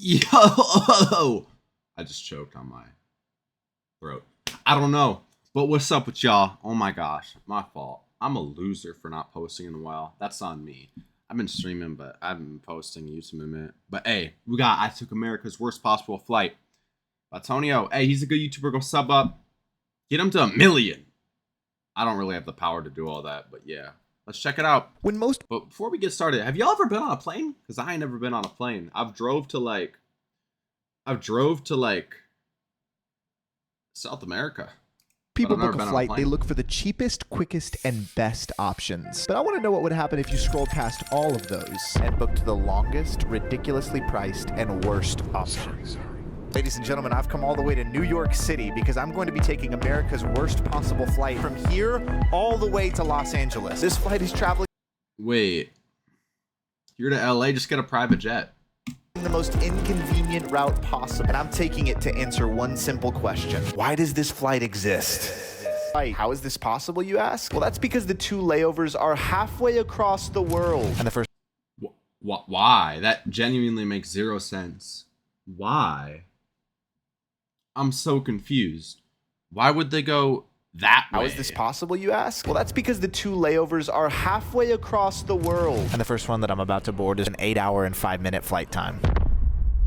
Yo! I just choked on my throat. I don't know. But what's up with y'all? Oh my gosh. My fault. I'm a loser for not posting in a while. That's on me. I've been streaming, but I haven't been posting YouTube in a minute. But hey, I took America's worst possible flight. Antonio, hey, he's a good YouTuber. Go sub up. Get him to 1 million. I don't really have the power to do all that, but yeah. Let's check it out. But before we get started, have y'all ever been on a plane? Because I ain't never been on a plane. I've drove to like South America. People book a flight, they look for the cheapest, quickest, and best options. But I want to know what would happen if you scrolled past all of those and booked the longest, ridiculously priced, and worst options. Ladies and gentlemen, I've come all the way to New York City because I'm going to be taking America's worst possible flight from here all the way to Los Angeles. This flight is traveling... Wait. You're to LA, just get a private jet. The most inconvenient route possible. And I'm taking it to answer one simple question. Why does this flight exist? How is this possible, you ask? Well, that's because the two layovers are halfway across the world. And the first... Why? That genuinely makes zero sense. Why? I'm so confused. Why would they go that way? How is this possible, you ask? Well, that's because the two layovers are halfway across the world. And the first one that I'm about to board is an 8-hour and 5-minute flight time.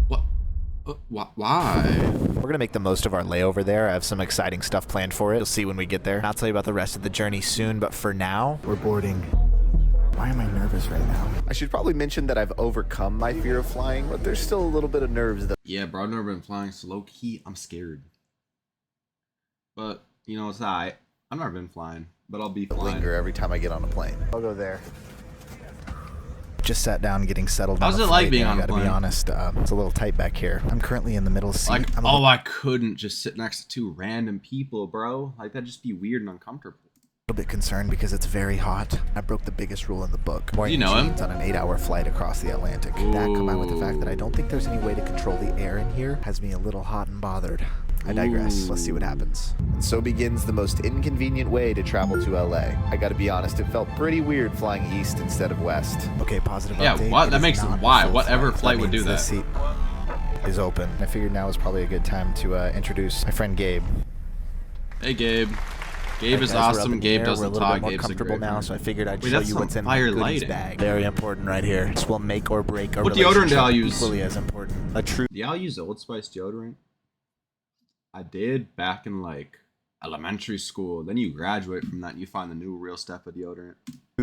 What? Why? We're going to make the most of our layover there. I have some exciting stuff planned for it. You'll see when we get there. I'll tell you about the rest of the journey soon, but for now, we're boarding. Why am I nervous right now? I should probably mention that I've overcome my fear of flying, but there's still a little bit of nerves. Yeah, bro, I've never been flying, so low-key, I'm scared. But, you know, it's alright. I've never been flying, but I'll be flying. Linger every time I get on a plane. I'll go there. Just sat down getting settled. How's it like being on a plane? I gotta be honest, it's a little tight back here. I'm currently in the middle seat. Like, I couldn't just sit next to two random people, bro. Like, that'd just be weird and uncomfortable. A little bit concerned because it's very hot. I broke the biggest rule in the book. You know him? On an 8-hour flight across the Atlantic. Ooh. That combined with the fact that I don't think there's any way to control the air in here has me a little hot and bothered. I digress. Let's see what happens. And so begins the most inconvenient way to travel to LA. I gotta be honest, it felt pretty weird flying east instead of west. Okay, positive update. Yeah, what? That makes it why? Whatever flight would do that. The seat is open. I figured now is probably a good time to introduce my friend Gabe. Hey, Gabe. Gabe is awesome. Gabe doesn't talk. Gabe's comfortable now, so I figued I'd show you what's in my goodies bag. Very important right here. This will make or break a relationship. What deodorant do y'all use? Equally as important. Do y'all use Old Spice deodorant? I did back in like elementary school. Then you graduate from that and you find the new real stuff of deodorant.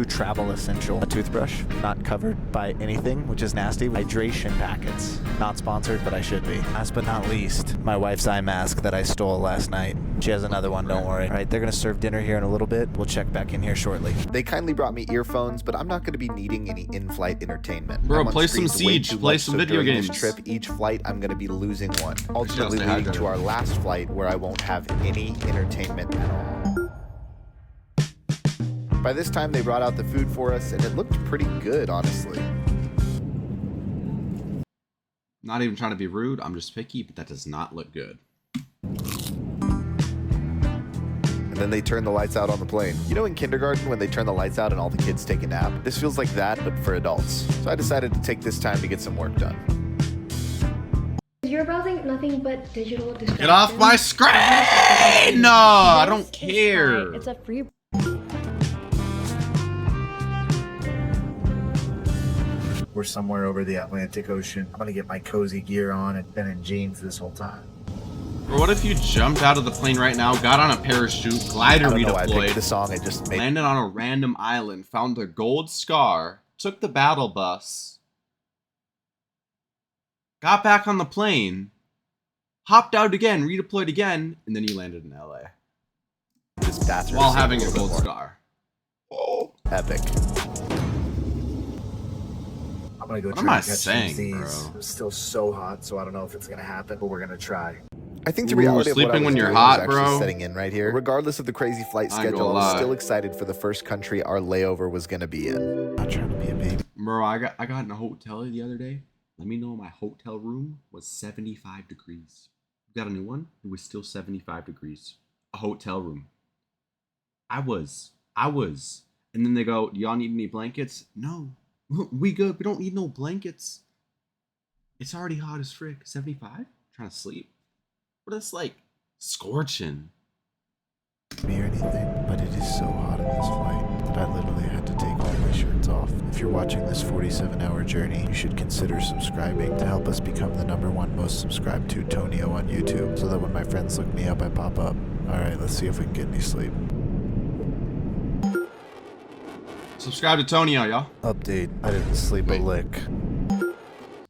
Travel essential. A toothbrush, not covered by anything, which is nasty. Hydration packets. Not sponsored, but I should be. Last but not least, my wife's eye mask that I stole last night. She has another one, don't worry. All right, they're gonna serve dinner here in a little bit. We'll check back in here shortly. They kindly brought me earphones, but I'm not gonna be needing any in-flight entertainment. Bro, play some Siege, play some video games. This trip, each flight, I'm gonna be losing one. Ultimately leading to our last flight where I won't have any entertainment at all. By this time, they brought out the food for us, and it looked pretty good, honestly. Not even trying to be rude, I'm just picky, but that does not look good. And then they turn the lights out on the plane. You know in kindergarten when they turn the lights out and all the kids take a nap? This feels like that, but for adults. So I decided to take this time to get some work done. You're browsing nothing but digital distractions. Get off my screen! No, I don't care. It's a free... We're somewhere over the Atlantic Ocean. I'm gonna get my cozy gear on and been in jeans this whole time. Or what if you jumped out of the plane right now, got on a parachute, glider redeployed, the song I just made. Landed on a random island, found a gold scar, took the battle bus, got back on the plane, hopped out again, redeployed again, and then you landed in LA. This bathroom while having a gold scar. Oh, epic. I'm gonna go try to catch some Z's. Bro? It's still so hot, so I don't know if it's gonna happen, but we're gonna try. I think the reality of what I sleeping was when you're doing hot, was actually bro. setting in right here. Regardless of the crazy flight schedule, I was still excited for the first country our layover was gonna be in. Not trying to be a baby. Bro, I got in a hotel the other day. Let me know my hotel room was 75 degrees. Got a new one. It was still 75 degrees. A hotel room. I was. And then they go, do y'all need any blankets? No. We good. We don't need no blankets. It's already hot as frick. 75? Trying to sleep. But it's like scorching. Me or anything, but it is so hot in this flight that I literally had to take all my shirts off. If you're watching this 47-hour journey, you should consider subscribing to help us become the #1 most subscribed to Tonio on YouTube, so that when my friends look me up, I pop up. Alright, let's see if we can get any sleep. Subscribe to Tonio, y'all. Update, I didn't sleep a lick.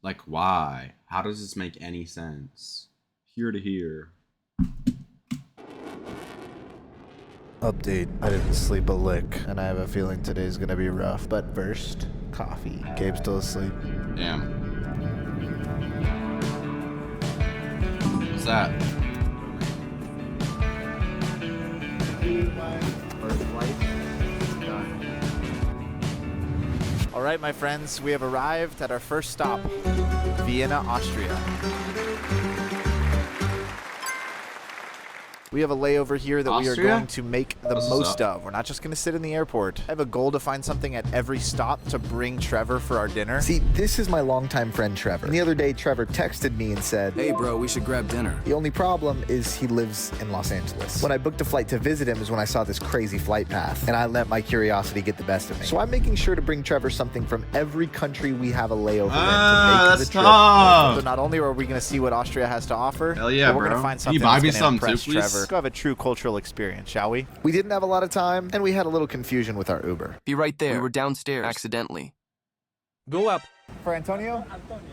Like, why? How does this make any sense? Here to here. Update, I didn't sleep a lick, and I have a feeling today's gonna be rough. But first, coffee. Gabe's still asleep. Damn. What's that? All right, my friends, we have arrived at our first stop, Vienna, Austria. We have a layover here that we are going to make the most of. We're not just going to sit in the airport. I have a goal to find something at every stop to bring Trevor for our dinner. See, this is my longtime friend Trevor. And the other day, Trevor texted me and said, "Hey bro, we should grab dinner." The only problem is he lives in Los Angeles. When I booked a flight to visit him is when I saw this crazy flight path, and I let my curiosity get the best of me. So I'm making sure to bring Trevor something from every country we have a layover in to make the trip. So not only are we going to see what Austria has to offer, hell yeah, but we're going to find something that's going to impress Trevor. Let's go have a true cultural experience, shall we? We didn't have a lot of time, and we had a little confusion with our Uber. Be right there. We were downstairs accidentally. Go up. For Antonio?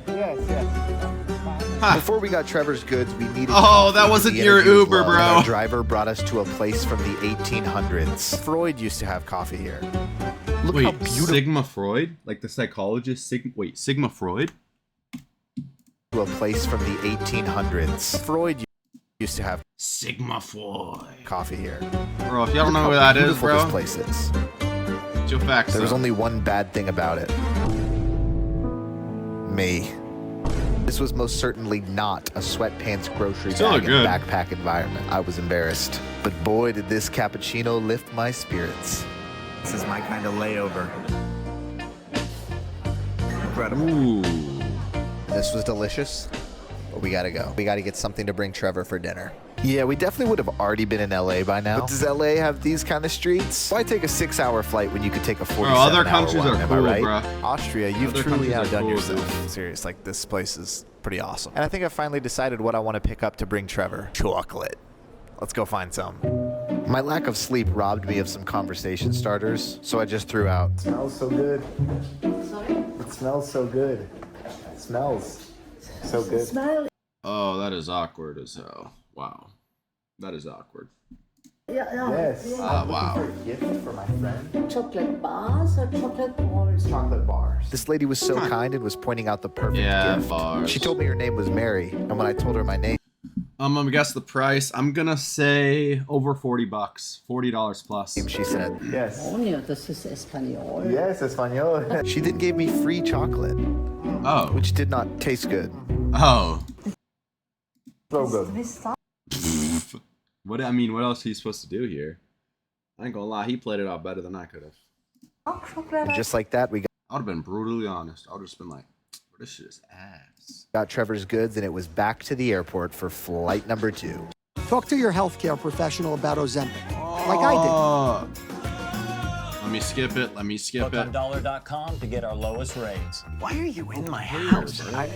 Yes, yes. Before we got Trevor's goods, we needed... Oh, that wasn't your Uber, bro. Our driver brought us to a place from the 1800s. Freud used to have coffee here. Look how beautiful... Sigma Freud? Like the psychologist? Sigma Freud? To a place from the 1800s. Freud used to have Sigma Freud coffee here. Bro, if y'all don't know where that is, bro. This place is. It's your facts, There was only one bad thing about it. Me. This was most certainly not a sweatpants, grocery bag, and backpack environment. I was embarrassed. But boy, did this cappuccino lift my spirits. This is my kind of layover. Incredible. Ooh. This was delicious, but we gotta go. We gotta get something to bring Trevor for dinner. Yeah, we definitely would have already been in LA by now. But does LA have these kind of streets? Why take a 6-hour flight when you could take a 47-hour one? Other countries are cool, right? bro. Austria, you've truly outdone yourself. Serious, like this place is pretty awesome. And I think I finally decided what I want to pick up to bring Trevor. Chocolate. Let's go find some. My lack of sleep robbed me of some conversation starters, so I just threw out. It smells so good. Sorry? It smells so good. It smells so good. Smile. Oh, that is awkward as hell. Wow. That is awkward. Yes. Wow. For a gift for my friend. Chocolate bars or chocolate balls? Chocolate bars. This lady was so kind and was pointing out the perfect gift. Bars. She told me her name was Mary, and when I told her my name, I'm gonna guess the price. I'm gonna say over $40. $40 plus. she said, yes. Coño, this is español. Yes, Espanol. She then gave me free chocolate. Oh. Which did not taste good. Oh. So good. What else are you supposed to do here? I ain't gonna lie, he played it out better than I could have. And just like that, we I would have been brutally honest. I would have just been like, this shit is ass. got Trevor's goods, and it was back to the airport for flight number 2. Talk to your healthcare professional about Ozempic, like I did. Let me skip it. Look on dollar.com to get our lowest rates. Why are you in my house? I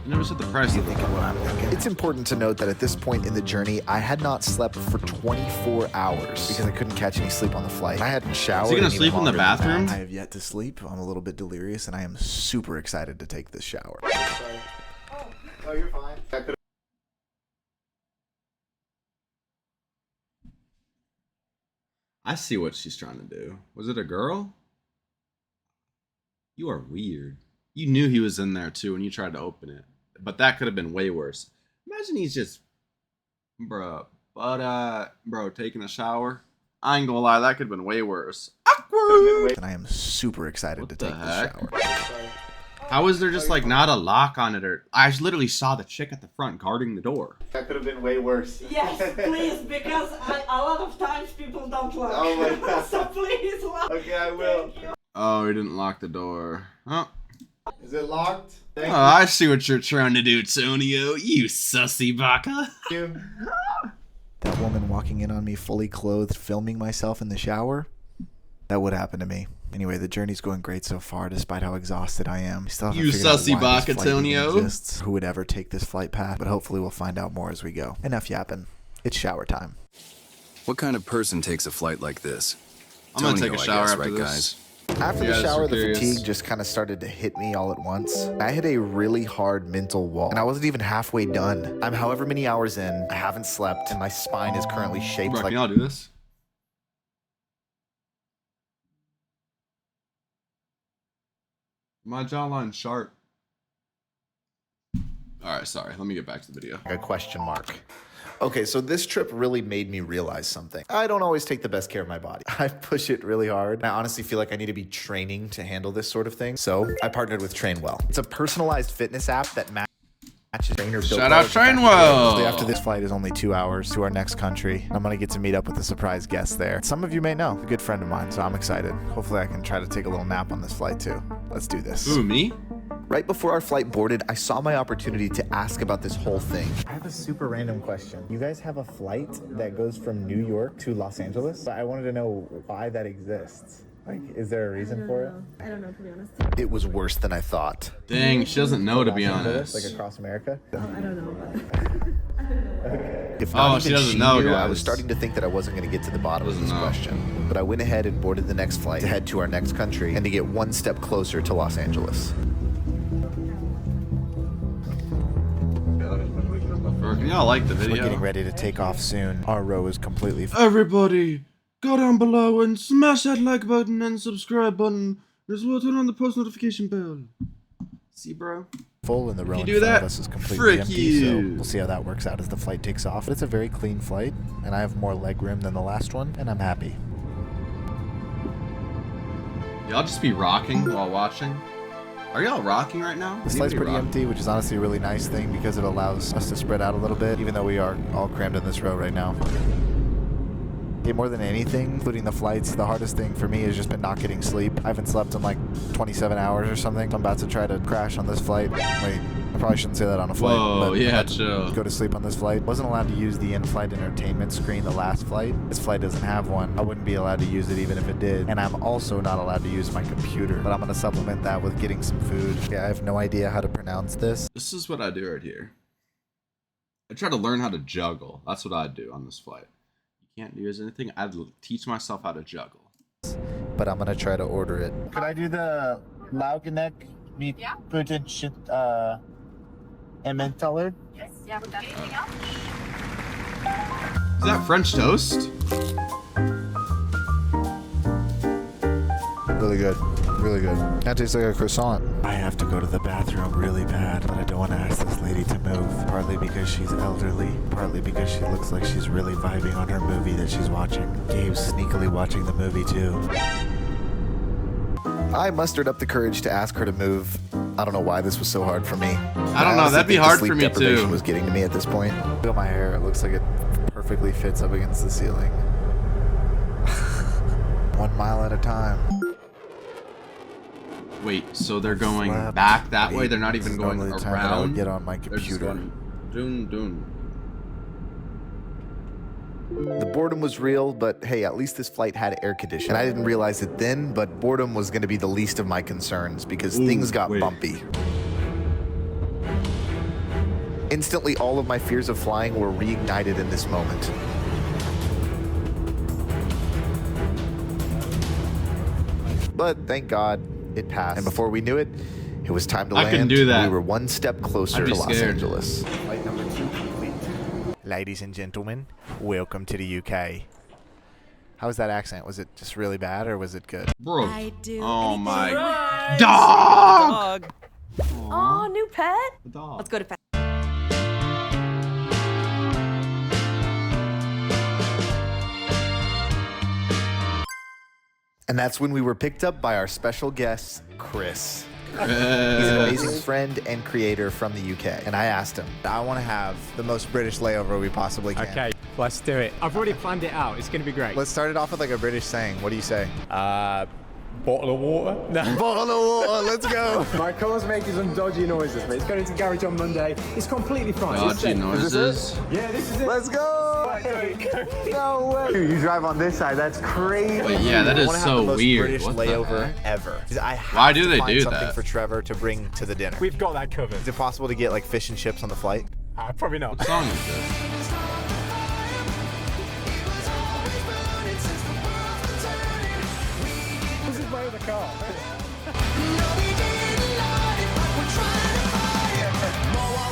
never said the price of it. It's important to note that at this point in the journey, I had not slept for 24 hours because I couldn't catch any sleep on the flight. I hadn't showered. Is he gonna sleep in the bathroom? I have yet to sleep. I'm a little bit delirious, and I am super excited to take this shower. Oh, you're fine. I see what she's trying to do. Was it a girl? You are weird. You knew he was in there too when you tried to open it. But that could have been way worse. Imagine he's just, bro, taking a shower. I ain't gonna lie, that could have been way worse. Awkward. And I am super excited to take this shower. How is there just like not a lock on it? Or I literally saw the chick at the front guarding the door. That could have been way worse. Yes, please, because a lot of times people don't look. Oh my God. So please look. Okay, I will. Oh, he didn't lock the door. Oh. Is it locked? Oh, I see what you're trying to do, Tonio. You sussy baka. That woman walking in on me fully clothed, filming myself in the shower, that would happen to me. Anyway, the journey's going great so far, despite how exhausted I am. Still haven't You figured out sussy why this baka, flight even Tonio. exists, who would ever take this flight path, but hopefully we'll find out more as we go. Enough yapping. It's shower time. What kind of person takes a flight like this? I'm gonna take a Tonio, I shower guess, after right, this. guys? After Yeah, the shower, so the curious. fatigue just kind of started to hit me all at once. I hit a really hard mental wall, and I wasn't even halfway done. I'm however many hours in, I haven't slept, and my spine is currently shaped Bro, like can y'all do this? My jawline's sharp. Alright, sorry. Let me get back to the video. a question mark. Okay, so this trip really made me realize something. I don't always take the best care of my body. I push it really hard. I honestly feel like I need to be training to handle this sort of thing. So I partnered with Trainwell. It's a personalized fitness app that matches trainer built Shout out Trainwell! After this flight is only 2 hours to our next country. I'm gonna get to meet up with a surprise guest there. Some of you may know, a good friend of mine, so I'm excited. Hopefully I can try to take a little nap on this flight too. Let's do this. Ooh, me? Right before our flight boarded, I saw my opportunity to ask about this whole thing. I have a super random question. You guys have a flight that goes from New York to Los Angeles? I wanted to know why that exists. Like, is there a reason for it? I don't know, to be honest. It was worse than I thought. Dang, she doesn't know, to be Los Angeles, honest. like across America? I don't know, but If not Oh, she even doesn't know, knew, I guys. was starting to think that I wasn't going to get to the bottom of Doesn't this know. question. But I went ahead and boarded the next flight to head to our next country and to get one step closer to Los Angeles. Can y'all like the We're getting video? ready to take off soon. Our row is completely Everybody, go down below and smash that like button and subscribe button. As well, turn on the post notification bell. See, bro? full, and the row you in do front of that, us is completely frick empty. So you. we'll see how that works out as the flight takes off. But it's a very clean flight, and I have more leg room than the last one, and I'm happy. Y'all just be rocking while watching? Are y'all rocking right now? This flight's Anybody pretty rocking? empty, which is honestly a really nice thing because it allows us to spread out a little bit, even though we are all crammed in this row right now. Yeah, more than anything, including the flights, the hardest thing for me has just been not getting sleep. I haven't slept in like 27 hours or something. I'm about to try to crash on this flight. Wait, I probably shouldn't say that on a flight. Whoa, but yeah, I'm about to chill. Go to sleep on this flight. Wasn't allowed to use the in-flight entertainment screen the last flight. This flight doesn't have one. I wouldn't be allowed to use it even if it did. And I'm also not allowed to use my computer. But I'm going to supplement that with getting some food. Yeah, I have no idea how to pronounce this. This is what I do right here. I try to learn how to juggle. That's what I do on this flight. You can't use anything. I'd teach myself how to juggle. But I'm going to try to order it. Could I do the Laugeneck meat pudding shit Emmentaler? Yes, yeah, would that be anything else? Is that French toast? Really good. Really good. That tastes like a croissant. I have to go to the bathroom really bad, but I don't want to ask this lady to move. Partly because she's elderly, partly because she looks like she's really vibing on her movie that she's watching. Gabe's sneakily watching the movie too. I mustered up the courage to ask her to move. I don't know why this was so hard for me. I don't know, that'd be hard for me too. Was getting to me at this point. Look at my hair. It looks like it perfectly fits up against the ceiling. 1 mile at a time. Wait, so they're going Flap. back that way? Wait, They're not this even is going normally the time that I would around? get on my They're just computer. going doon doon. The boredom was real, but hey, at least this flight had air conditioning. And I didn't realize it then, but boredom was going to be the least of my concerns because things got wait. bumpy. Instantly, all of my fears of flying were reignited in this moment. But thank God, it passed. And before we knew it, it was time to I land. can do that. We were one step closer I'd be to Los scared. Angeles. Flight number 2 complete. Ladies and gentlemen, welcome to the UK. How was that accent? Was it just really bad or was it good? Bro. Oh my. Right. Dog! Oh, new pet? The dog. Let's go to pet. And that's when we were picked up by our special guest, Chris. He's an amazing friend and creator from the UK. And I asked him, I want to have the most British layover we possibly can. Okay, let's do it. I've already planned it out. It's going to be great. Let's start it off with like a British saying. What do you say? Bottle of water? No. Bottle of water, let's go. My car's making some dodgy noises, but it's going to garage on Monday. It's completely fine. Dodgy noises? Yeah, this is it. Let's go. No way. You drive on this side, that's crazy. Wait, yeah, that is so weird. British What the layover heck? ever. I have Why do to they find do something that? for Trevor to bring to the dinner. We've got that covered. Is it possible to get like fish and chips on the flight? Probably not. What song is this? This is my other car.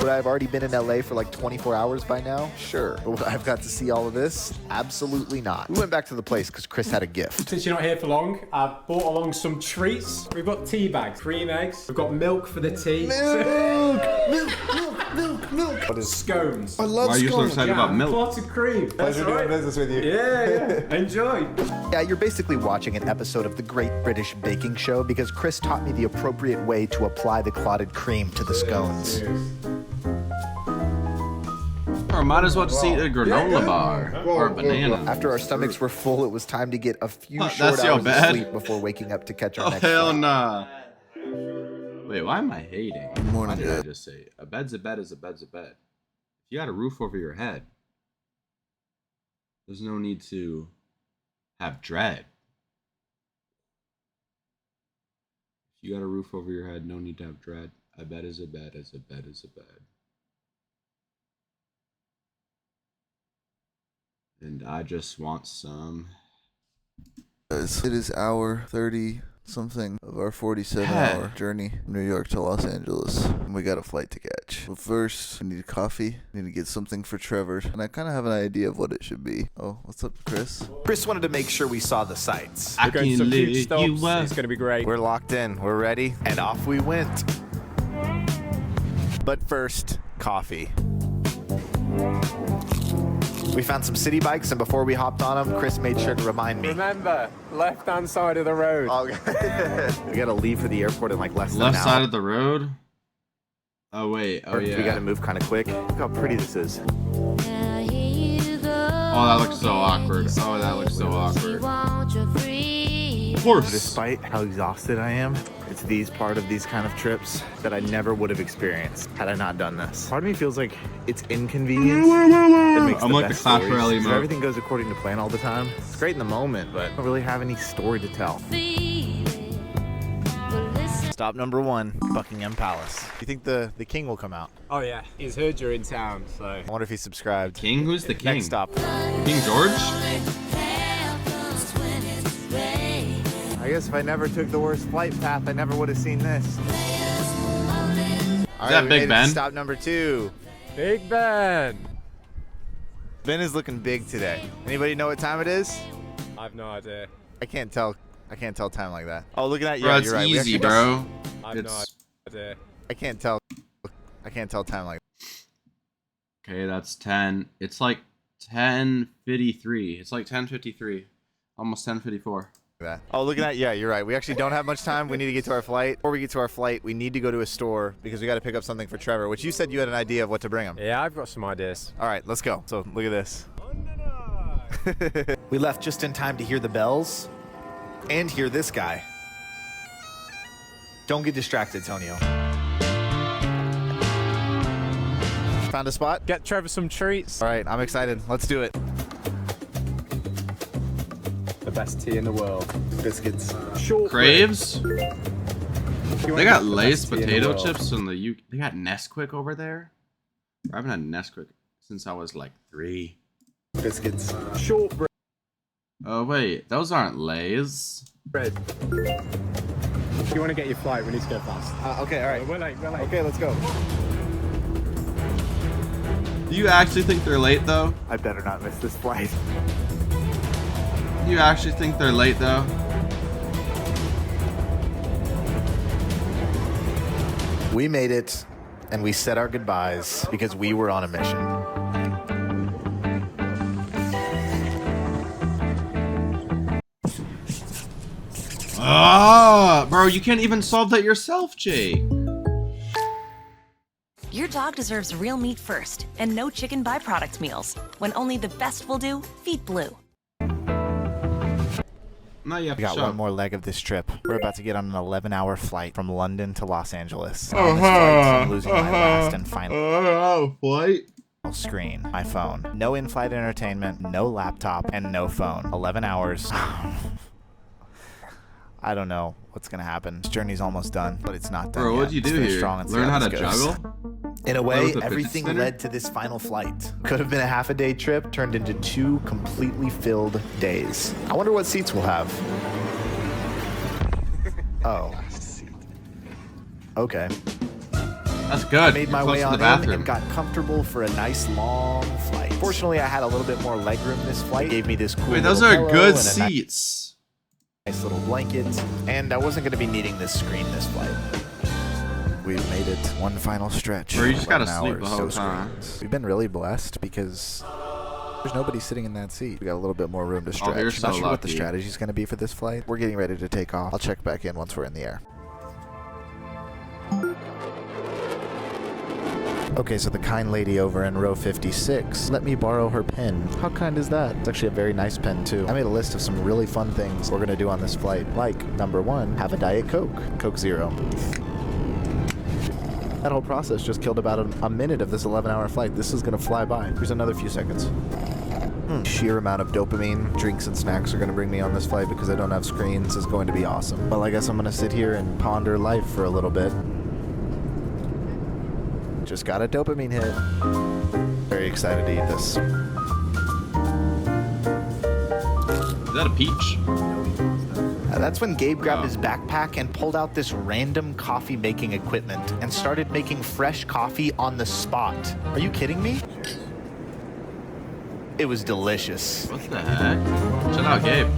Would I have already been in LA for like 24 hours by now? Sure. But would I have got to see all of this? Absolutely not. We went back to the place because Chris had a gift. Since you're not here for long, I've brought along some treats. We've got tea bags, cream eggs. We've got milk for the tea. Milk. What is scones? I love Why are you so excited about milk? Clotted cream. Pleasure doing business with you. Yeah. Enjoy. Yeah, you're basically watching an episode of the Great British Baking Show because Chris taught me the appropriate way to apply the clotted cream to the scones. Or might as well just eat a granola bar or a banana. After our stomachs were full, it was time to get a few That's short your hours of bed? sleep before waking up to catch our Oh, next hell flight. nah. Wait, why am I hating? morning, Why did I Dad. just say a bed's a bed is a bed's a bed? If you got a roof over your head, there's no need to have dread. If you got a roof over your head, no need to have dread. A bed is a bed is a bed is a bed. And I just want some. It is hour 30 something of our 47-hour journey from New York to Los Angeles, and we got a flight to catch. But first, we need coffee. We need to get something for Trevor, and I kind of have an idea of what it should be. Oh, what's up, Chris? Chris wanted to make sure we saw the sights. I We're going to can some live huge stops. you up. It's going to be great. We're locked in, we're ready, and off we went. But first, coffee. We found some city bikes, and before we hopped on them, Chris made sure to remind me. Remember, left-hand side of the road. We gotta leave for the airport in like less than an Left hour. side of the road? Oh, wait. Oh, yeah. We gotta move kind of quick. Look how pretty this is. Oh, that looks so awkward. Oh, that looks so awkward. Of course. Despite how exhausted I am, it's part of these kind of trips that I never would have experienced had I not done this. Part of me feels like it's inconvenience that makes I'm like the best Clash stories. Royale So emote. everything goes according to plan all the time. It's great in the moment, but I don't really have any story to tell. Stop number 1, Buckingham Palace. Do you think the king will come out? Oh, yeah. He's heard you're in town, so... I wonder if he's subscribed. King? Who's the king? Next stop. King George? I guess if I never took the worst flight path, I never would have seen this. All that we Big made it to Ben? Stop number 2. Big Ben. Ben is looking big today. Anybody know what time it is? I've no idea. I can't tell time like that. Oh, look at that. Bro, Yeah, it's you're right. We easy, actually- bro. I've no It's... idea. I can't tell time like Okay, that's 10. It's like 10:53. It's like 10:53. Almost 10:54. that. Oh, look at that. Yeah, you're right. We actually don't have much time. We need to get to our flight. Before we get to our flight, we need to go to a store because we got to pick up something for Trevor, which you said you had an idea of what to bring him. Yeah, I've got some ideas. All right, let's go. So look at this. We left just in time to hear the bells and hear this guy. Don't get distracted, Tonio. Found a spot? Get Trevor some treats. All right, I'm excited. Let's do it. The best tea in the world. Biscuits. Craves? They They got Lay's potato chips in the UK. They got Nesquik over there. I haven't had Nesquik since I was like 3. Biscuits. Shortbread. Oh wait, those aren't Lay's. If you want to get your flight, we need to go fast. Okay, all right. We're late. Okay, let's go. Do you actually think they're late though? I better not miss this flight. Do you actually think they're late though? We made it, and we said our goodbyes because we were on a mission. Ah, bro, you can't even solve that yourself, Jake. Your dog deserves real meat first and no chicken byproduct meals. When only the best will do, feed Blue. Not yet. We got Sure. one more leg of this trip. We're about to get on an 11-hour flight from London to Los Angeles. On this flight, I'm losing my last and final flight. screen, my phone. No in-flight entertainment, no laptop, and no phone. 11 hours. I don't know what's gonna happen. This journey's almost done, but it's not done Bro, yet. what'd you Let's do finish here? strong and see Learn how to this goes. juggle? In a Play way, with the fidget everything spinner? led to this final flight. Could have been a half-a-day trip turned into 2 completely filled days. I wonder what seats we'll have. Oh. Okay. That's good. I made my You're close way to on the in bathroom. and got comfortable for a nice long flight. Fortunately, I had a little bit more legroom this flight. It gave me this cool Wait, those little are pillow good and a seats. nice little blanket, and I wasn't going to be needing this screen this flight. We've made it. One final stretch. Bro, you just gotta 11 sleep the hours, whole no time. screens. We've been really blessed because there's nobody sitting in that seat. We got a little bit more room to stretch. you're Not so sure what the lucky. strategy is going to be for this flight. We're getting ready to take off. I'll check back in once we're in the air. Okay, so the kind lady over in row 56 let me borrow her pen. How kind is that? It's actually a very nice pen, too. I made a list of some really fun things we're going to do on this flight. Like, number 1, have a Diet Coke. Coke Zero. That whole process just killed about a minute of this 11-hour flight. This is going to fly by. Here's another few seconds. Sheer amount of dopamine, drinks, and snacks are going to bring me on this flight because I don't have screens is going to be awesome. Well, I guess I'm going to sit here and ponder life for a little bit. Just got a dopamine hit. Very excited to eat this. Is that a peach? That's when Gabe grabbed his backpack and pulled out this random coffee making equipment and started making fresh coffee on the spot. Are you kidding me? It was delicious. What the heck? Shout out, Gabe.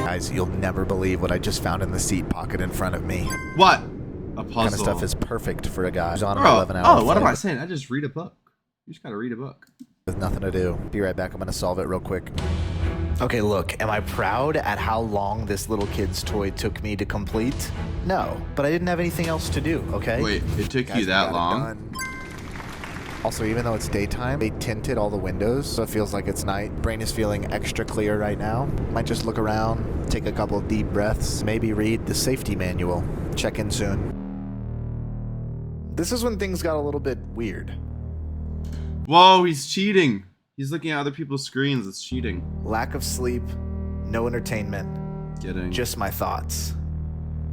Guys, you'll never believe what I just found in the seat pocket in front of me. What? A puzzle. Kind of stuff is perfect for a guy who's on an Bro, 11-hour what am I flight saying? I just read a book. You just gotta read a book. with nothing to do. Be right back. I'm gonna solve it real quick. Okay, look, am I proud at how long this little kid's toy took me to complete? No, but I didn't have anything else to do, okay? Wait, it took Guys, you that we got it long? done. Also, even though it's daytime, they tinted all the windows, so it feels like it's night. Brain is feeling extra clear right now. Might just look around, take a couple of deep breaths, maybe read the safety manual. Check in soon. This is when things got a little bit weird. Whoa, he's cheating. He's looking at other people's screens. It's cheating. Lack of sleep, no entertainment, Kidding. just my thoughts.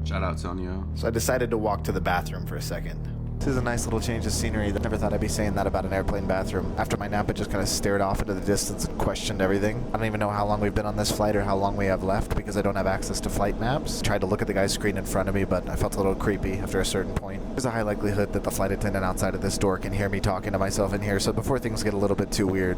Shout out, Tonio. So I decided to walk to the bathroom for a second. This is a nice little change of scenery. I never thought I'd be saying that about an airplane bathroom. After my nap, I just kind of stared off into the distance and questioned everything. I don't even know how long we've been on this flight or how long we have left because I don't have access to flight maps. Tried to look at the guy's screen in front of me, but I felt a little creepy after a certain point. There's a high likelihood that the flight attendant outside of this door can hear me talking to myself in here, so before things get a little bit too weird,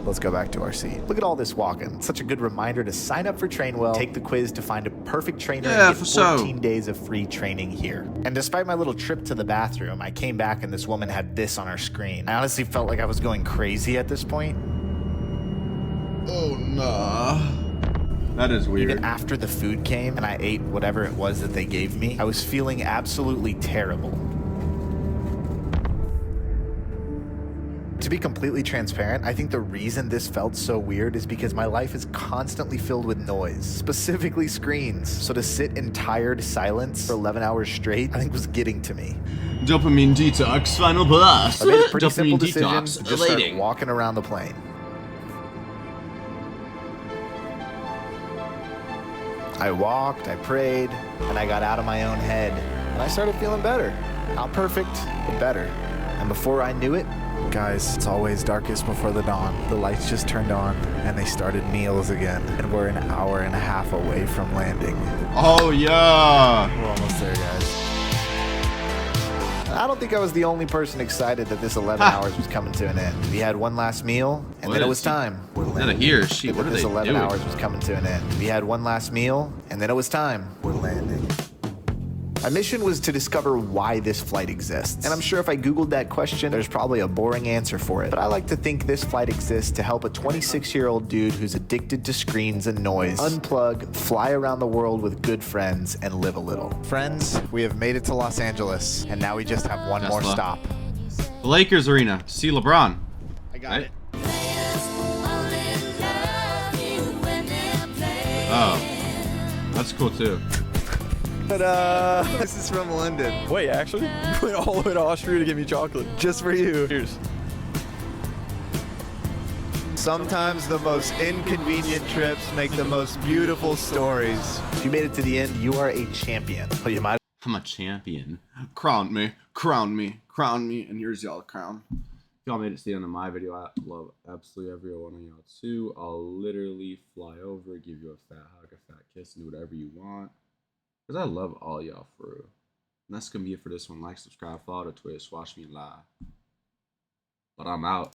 let's go back to our seat. Look at all this walking. Such a good reminder to sign up for Trainwell, take the quiz to find a perfect trainer, and get 14 days of free training here. And despite my little trip to the bathroom, I came back and this woman had this on her screen. I honestly felt like I was going crazy at this point. Oh, no. That is weird. Even after the food came and I ate whatever it was that they gave me, I was feeling absolutely terrible. To be completely transparent, I think the reason this felt so weird is because my life is constantly filled with noise, specifically screens. So to sit in tired silence for 11 hours straight, I think was getting to me. Dopamine detox, final boss. I made a pretty simple Dopamine decision detox, to just start elating. walking around the plane. I walked, I prayed, and I got out of my own head. And I started feeling better. Not perfect, but better. And before I knew it, guys, it's always darkest before the dawn. The lights just turned on, and they started meals again. And we're an hour and a half away from landing. Oh, yeah. We're almost there, guys. I don't think I was the only person excited that this 11 hours was coming to an end. We had one last meal, and What then it is was he- time. Is that a he or she? What are This they 11 doing? hours was coming to an end. We had one last meal, and then it was time. We're landing. My mission was to discover why this flight exists. And I'm sure if I Googled that question, there's probably a boring answer for it. But I like to think this flight exists to help a 26-year-old dude who's addicted to screens and noise unplug, fly around the world with good friends, and live a little. Friends, we have made it to Los Angeles, and now we just have one more Tesla. stop. The Lakers arena to see LeBron. I got Right? it. Oh, that's cool too. But this is from London. Wait, actually? You went all the way to Austria to get me chocolate. Just for you. Cheers. Sometimes the most inconvenient trips make the most beautiful stories. If you made it to the end, you are a champion. But you might. I'm a champion. Crown me, crown me, crown me, and here's y'all crown. If y'all made it to the end of my video, I love absolutely every one of y'all too. I'll literally fly over, give you a fat hug, a fat kiss, and do whatever you want. Because I love all y'all for real. And that's going to be it for this one. Like, subscribe, follow the Twitch, watch me live. But I'm out.